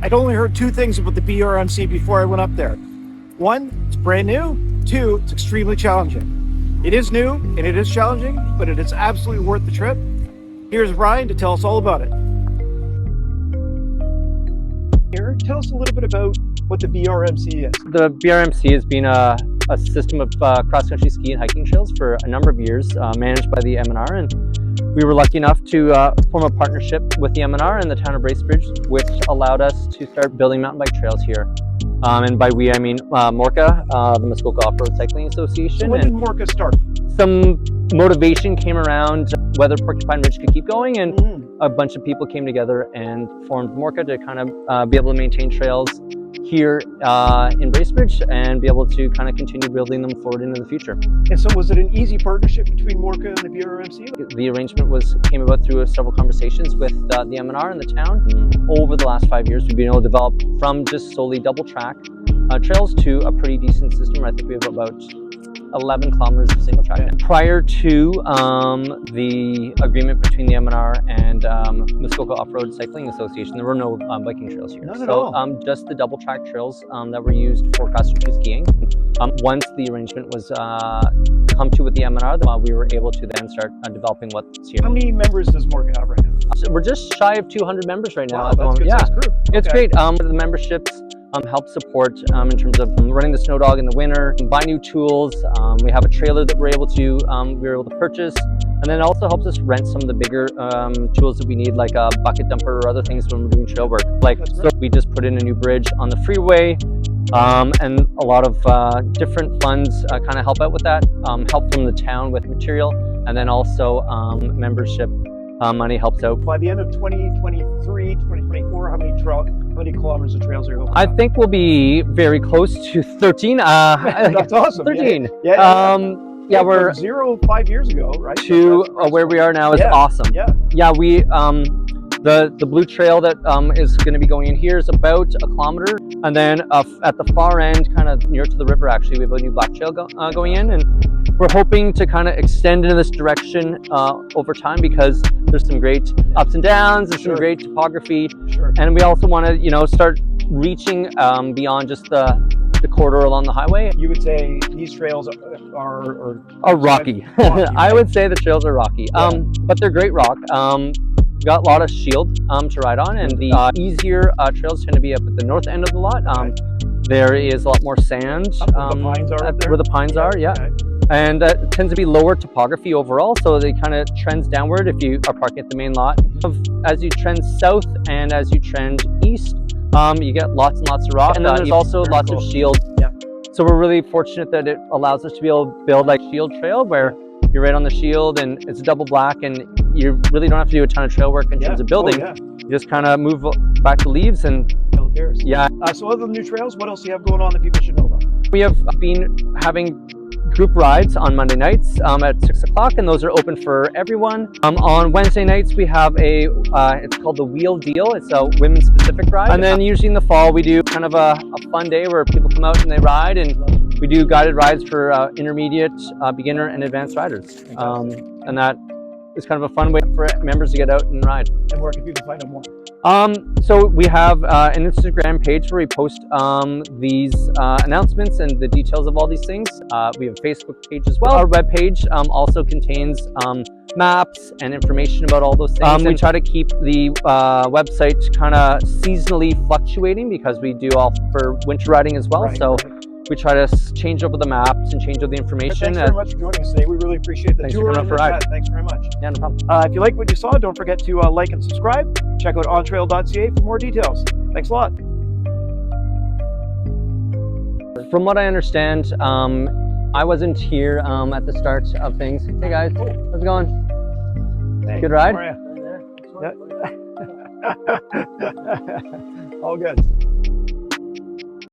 I'd only heard two things about the BRMC before I went up there. One, it's brand new. Two, it's extremely challenging. It is new and it is challenging, but it is absolutely worth the trip. Here's Ryan to tell us all about it. Here, tell us a little bit about what the BRMC is. The BRMC has been a system of cross-country ski and hiking trails for a number of years, managed by the MNR, and we were lucky enough to form a partnership with the MNR and the town of Bracebridge, which allowed us to start building mountain bike trails here. And by we, I mean MORCA, the Muskoka Off-Road Cycling Association. So when did MORCA start? Some motivation came around whether Porcupine Ridge could keep going, and a bunch of people came together and formed MORCA to kind of be able to maintain trails here in Bracebridge and be able to kind of continue building them forward into the future. And so was it an easy partnership between MORCA and the BRMC? The arrangement came about through several conversations with the MNR and the town. Over the last 5 years, we've been able to develop from just solely double track trails to a pretty decent system. I think we have about 11 kilometers of single track. Yeah. Prior to the agreement between the MNR and Muskoka Off-Road Cycling Association, there were no biking trails here. None at all. Just the double track trails that were used for cross-country skiing. Once the arrangement was come to with the MNR, we were able to then start developing what's here. How many members does MORCA have right now? So we're just shy of 200 members right now. Wow, that's good. Yeah, Size group. It's Okay. great. The memberships help support in terms of running the snow dog in the winter, buy new tools. We have a trailer that we were able to purchase, and then it also helps us rent some of the bigger tools that we need, like a bucket dumper or other things when we're doing trail work. So we just put in a new bridge on the freeway, and a lot of different funds kind of help out with that. Help from the town with material, and then also membership money helps out. By the end of 2023, 2024, how many kilometers of trails are you hoping? I think we'll be very close to 13. That's awesome. 13. Yeah, we're from 0 5 years ago, right? to where we are now is awesome. Yeah, we the blue trail that is going to be going in here is about a kilometer, and then at the far end, kind of near to the river, actually, we have a new black trail going in, and we're hoping to kind of extend in this direction over time, because there's some great ups and downs, there's some great topography, and we also want to start reaching beyond just the corridor along the highway. You would say these trails are rocky. I would say the trails are rocky, but they're great rock. We've got a lot of shield to ride on, and the easier trails tend to be up at the north end of the lot. There is a lot more sand where the pines are, and that tends to be lower topography overall, so they kind of trends downward if you are parking at the main lot. As you trend south and as you trend east, you get lots and lots of rock, and then there's also lots of shield. So we're really fortunate that it allows us to be able to build like shield trail, where you're right on the shield and it's double black, and you really don't have to do a ton of trail work in terms of building. You just kind of move back the leaves and so other than new trails, what else do you have going on that people should know about? We have been having group rides on Monday nights at 6 o'clock, and those are open for everyone. On Wednesday nights we have it's called the Wheel Deal. It's a women's specific ride, and then usually in the fall we do kind of a fun day where people come out and they ride, and we do guided rides for intermediate, beginner, and advanced riders. And that is kind of a fun way for members to get out and ride. And where can people find out more? So we have an Instagram page where we post these announcements and the details of all these things. We have a Facebook page as well. Our webpage also contains maps and information about all those things. We try to keep the website kind of seasonally fluctuating, because we do all for winter riding as well. We try to change over the maps and change over the information. Thanks very much for joining us today. We really appreciate the tour. Thanks very much. Yeah, no problem. If you like what you saw, don't forget to like and subscribe. Check out ontrail.ca for more details. Thanks a lot. From what I understand, I wasn't here at the start of things. Hey guys, how's it going? Hey, good ride? How are you? All good.